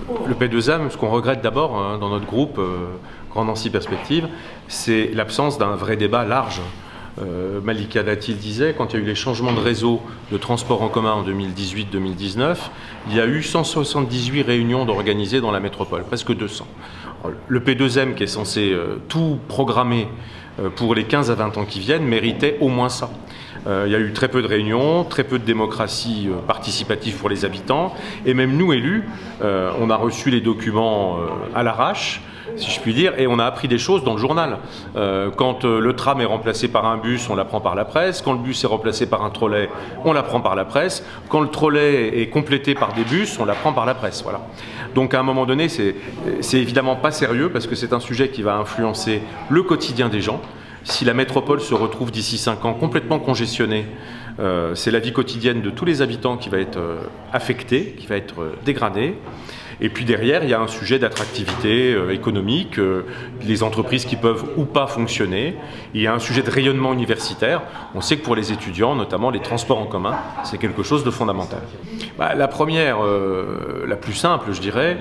Le P2M, ce qu'on regrette d'abord hein, dans notre groupe Grand Nancy Perspective, c'est l'absence d'un vrai débat large. Malika Dati disait, quand il y a eu les changements de réseau de transport en commun en 2018-2019, il y a eu 178 réunions d'organisées dans la métropole, presque 200. Le P2M, qui est censé tout programmer pour les 15 à 20 ans qui viennent, méritait au moins ça. Il y a eu très peu de réunions, très peu de démocratie participative pour les habitants, et même nous, élus, on a reçu les documents à l'arrache, si je puis dire, et on a appris des choses dans le journal. Quand le tram est remplacé par un bus, on l'apprend par la presse. Quand le bus est remplacé par un trolley, on l'apprend par la presse. Quand le trolley est complété par des bus, on l'apprend par la presse. Voilà. Donc à un moment donné, c'est évidemment pas sérieux parce que c'est un sujet qui va influencer le quotidien des gens. Si la métropole se retrouve d'ici 5 ans complètement congestionnée, c'est la vie quotidienne de tous les habitants qui va être affectée, qui va être dégradée. Et puis derrière, il y a un sujet d'attractivité économique, les entreprises qui peuvent ou pas fonctionner. Il y a un sujet de rayonnement universitaire. On sait que pour les étudiants, notamment les transports en commun, c'est quelque chose de fondamental. La première, la plus simple, je dirais,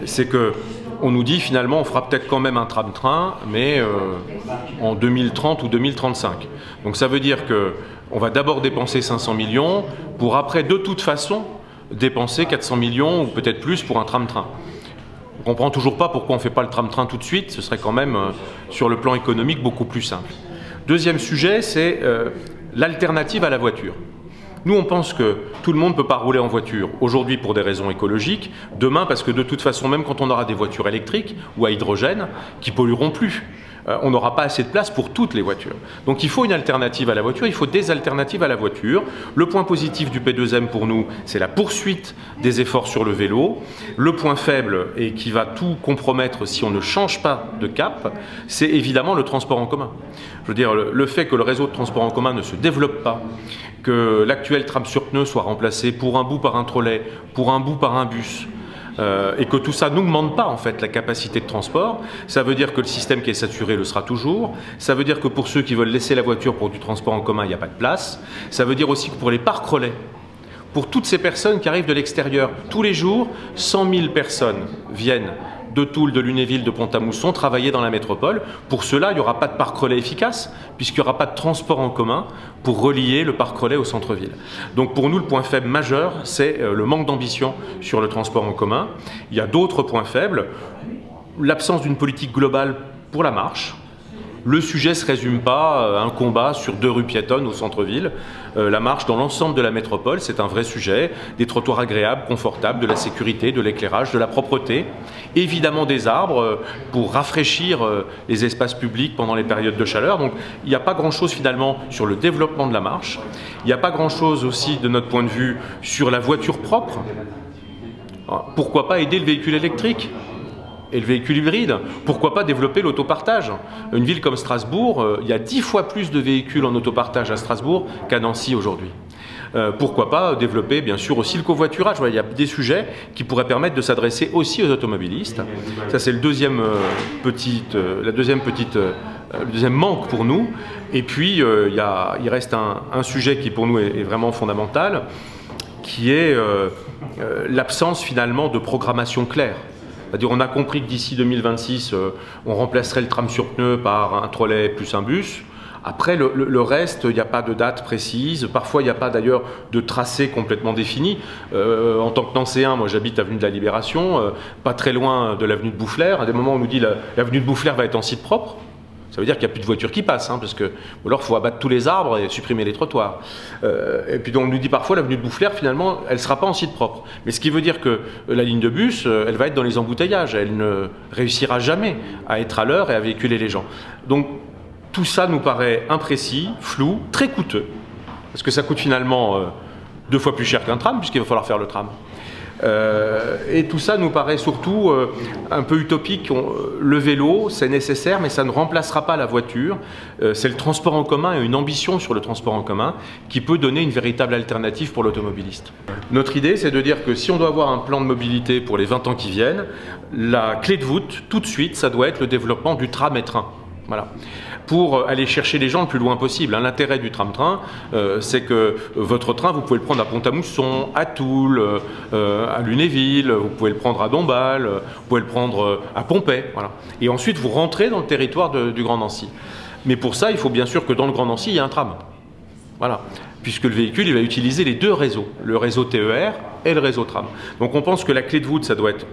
c'est que on nous dit finalement on fera peut-être quand même un tram-train, mais en 2030 ou 2035. Donc ça veut dire qu'on va d'abord dépenser 500 millions pour après, de toute façon, dépenser 400 millions ou peut-être plus pour un tram-train. On ne comprend toujours pas pourquoi on ne fait pas le tram-train tout de suite, ce serait quand même sur le plan économique beaucoup plus simple. Deuxième sujet, c'est l'alternative à la voiture. Nous, on pense que tout le monde ne peut pas rouler en voiture, aujourd'hui pour des raisons écologiques, demain parce que de toute façon, même quand on aura des voitures électriques ou à hydrogène, qui pollueront plus, on n'aura pas assez de place pour toutes les voitures. Donc il faut une alternative à la voiture, il faut des alternatives à la voiture. Le point positif du P2M pour nous, c'est la poursuite des efforts sur le vélo. Le point faible, et qui va tout compromettre si on ne change pas de cap, c'est évidemment le transport en commun. Je veux dire, le fait que le réseau de transport en commun ne se développe pas, que l'actuel tram sur pneus soit remplacé pour un bout par un trolley, pour un bout par un bus, et que tout ça n'augmente pas en fait la capacité de transport, ça veut dire que le système qui est saturé le sera toujours, ça veut dire que pour ceux qui veulent laisser la voiture pour du transport en commun, il n'y a pas de place, ça veut dire aussi que pour les parcs relais, pour toutes ces personnes qui arrivent de l'extérieur, tous les jours, 100 000 personnes viennent de Toul, de Lunéville, de Pont-à-Mousson, travailler dans la métropole. Pour cela, il n'y aura pas de parc relais efficace, puisqu'il n'y aura pas de transport en commun pour relier le parc relais au centre-ville. Donc pour nous, le point faible majeur, c'est le manque d'ambition sur le transport en commun. Il y a d'autres points faibles, l'absence d'une politique globale pour la marche. Le sujet ne se résume pas à un combat sur 2 rues piétonnes au centre-ville. La marche dans l'ensemble de la métropole, c'est un vrai sujet. Des trottoirs agréables, confortables, de la sécurité, de l'éclairage, de la propreté. Évidemment des arbres pour rafraîchir les espaces publics pendant les périodes de chaleur. Donc il n'y a pas grand-chose finalement sur le développement de la marche. Il n'y a pas grand-chose aussi de notre point de vue sur la voiture propre. Alors, pourquoi pas aider le véhicule électrique ? Et le véhicule hybride, pourquoi pas développer l'autopartage? Une ville comme Strasbourg, il y a 10 fois plus de véhicules en autopartage à Strasbourg qu'à Nancy aujourd'hui. Pourquoi pas développer bien sûr aussi le covoiturage? Il y a des sujets qui pourraient permettre de s'adresser aussi aux automobilistes. Ça c'est le deuxième manque pour nous. Et puis il reste un sujet qui pour nous est vraiment fondamental, qui est l'absence finalement de programmation claire. C'est-à-dire on a compris que d'ici 2026, on remplacerait le tram sur pneus par un trolley plus un bus. Après, le reste, il n'y a pas de date précise. Parfois, il n'y a pas d'ailleurs de tracé complètement défini. En tant que Nancéen, moi j'habite avenue de la Libération, pas très loin de l'avenue de Boufflers. À des moments, on nous dit l'avenue de Boufflers va être en site propre. Ça veut dire qu'il n'y a plus de voitures qui passent, parce que ou alors il faut abattre tous les arbres et supprimer les trottoirs. Et puis donc, on nous dit parfois l'avenue de Boufflers, finalement, elle ne sera pas en site propre. Mais ce qui veut dire que la ligne de bus, elle va être dans les embouteillages. Elle ne réussira jamais à être à l'heure et à véhiculer les gens. Donc tout ça nous paraît imprécis, flou, très coûteux. Parce que ça coûte finalement 2 fois plus cher qu'un tram, puisqu'il va falloir faire le tram. Et tout ça nous paraît surtout un peu utopique. Le vélo, c'est nécessaire, mais ça ne remplacera pas la voiture. C'est le transport en commun et une ambition sur le transport en commun qui peut donner une véritable alternative pour l'automobiliste. Notre idée, c'est de dire que si on doit avoir un plan de mobilité pour les 20 ans qui viennent, la clé de voûte, tout de suite, ça doit être le développement du tram et train. Voilà. Pour aller chercher les gens le plus loin possible. Hein. L'intérêt du tram-train, c'est que votre train, vous pouvez le prendre à Pont-à-Mousson, à Toul, à Lunéville, vous pouvez le prendre à Dombasle, vous pouvez le prendre à Pompey. Voilà. Et ensuite, vous rentrez dans le territoire du Grand Nancy. Mais pour ça, il faut bien sûr que dans le Grand Nancy, il y ait un tram. Voilà. Puisque le véhicule, il va utiliser les deux réseaux, le réseau TER et le réseau tram. Donc on pense que la clé de voûte, ça doit être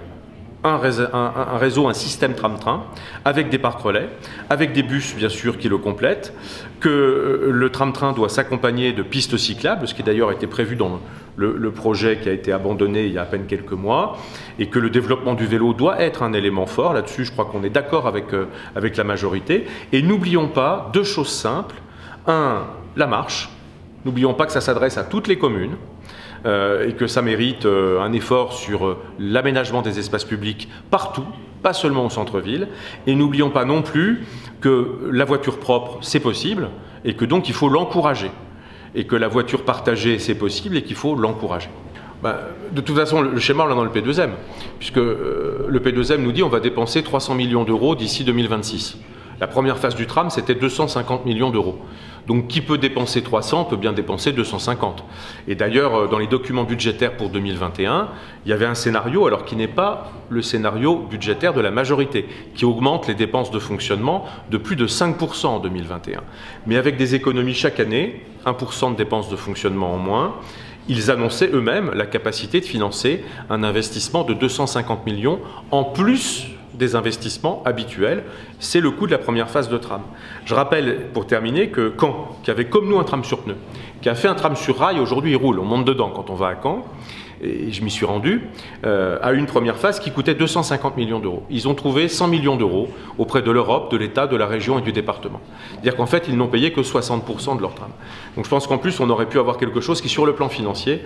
un réseau, un système tram-train, avec des parcs relais, avec des bus bien sûr qui le complètent, que le tram-train doit s'accompagner de pistes cyclables, ce qui d'ailleurs était prévu dans le projet qui a été abandonné il y a à peine quelques mois, et que le développement du vélo doit être un élément fort. Là-dessus, je crois qu'on est d'accord avec la majorité. Et n'oublions pas deux choses simples. Un, la marche. N'oublions pas que ça s'adresse à toutes les communes. Et que ça mérite un effort sur l'aménagement des espaces publics partout, pas seulement au centre-ville. Et n'oublions pas non plus que la voiture propre, c'est possible, et que donc il faut l'encourager. Et que la voiture partagée, c'est possible, et qu'il faut l'encourager. De toute façon, le schéma, on l'a dans le P2M, puisque le P2M nous dit qu'on va dépenser 300 millions d'euros d'ici 2026. La première phase du tram, c'était 250 millions d'euros. Donc qui peut dépenser 300 peut bien dépenser 250. Et d'ailleurs, dans les documents budgétaires pour 2021, il y avait un scénario, alors qui n'est pas le scénario budgétaire de la majorité, qui augmente les dépenses de fonctionnement de plus de 5% en 2021. Mais avec des économies chaque année, 1% de dépenses de fonctionnement en moins, ils annonçaient eux-mêmes la capacité de financer un investissement de 250 millions en plus des investissements habituels. C'est le coût de la première phase de tram. Je rappelle, pour terminer, que Caen, qui avait comme nous un tram sur pneu, qui a fait un tram sur rail, aujourd'hui il roule, on monte dedans quand on va à Caen, et je m'y suis rendu, a eu une première phase qui coûtait 250 millions d'euros. Ils ont trouvé 100 millions d'euros auprès de l'Europe, de l'État, de la région et du département. C'est-à-dire qu'en fait, ils n'ont payé que 60% de leur tram. Donc je pense qu'en plus, on aurait pu avoir quelque chose qui, sur le plan financier,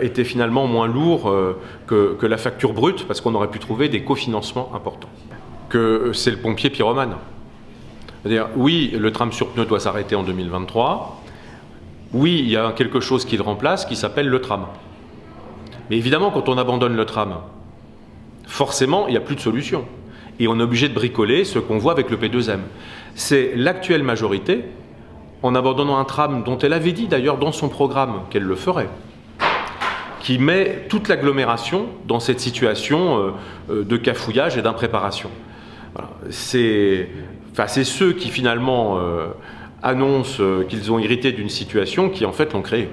était finalement moins lourd que la facture brute, parce qu'on aurait pu trouver des cofinancements importants. Que c'est le pompier pyromane. C'est-à-dire, oui, le tram sur pneu doit s'arrêter en 2023. Oui, il y a quelque chose qui le remplace, qui s'appelle le tram. Mais évidemment, quand on abandonne le tram, forcément, il n'y a plus de solution. Et on est obligé de bricoler ce qu'on voit avec le P2M. C'est l'actuelle majorité, en abandonnant un tram dont elle avait dit d'ailleurs dans son programme qu'elle le ferait, qui met toute l'agglomération dans cette situation de cafouillage et d'impréparation. Voilà. C'est ceux qui finalement annoncent qu'ils ont hérité d'une situation qui en fait l'ont créée.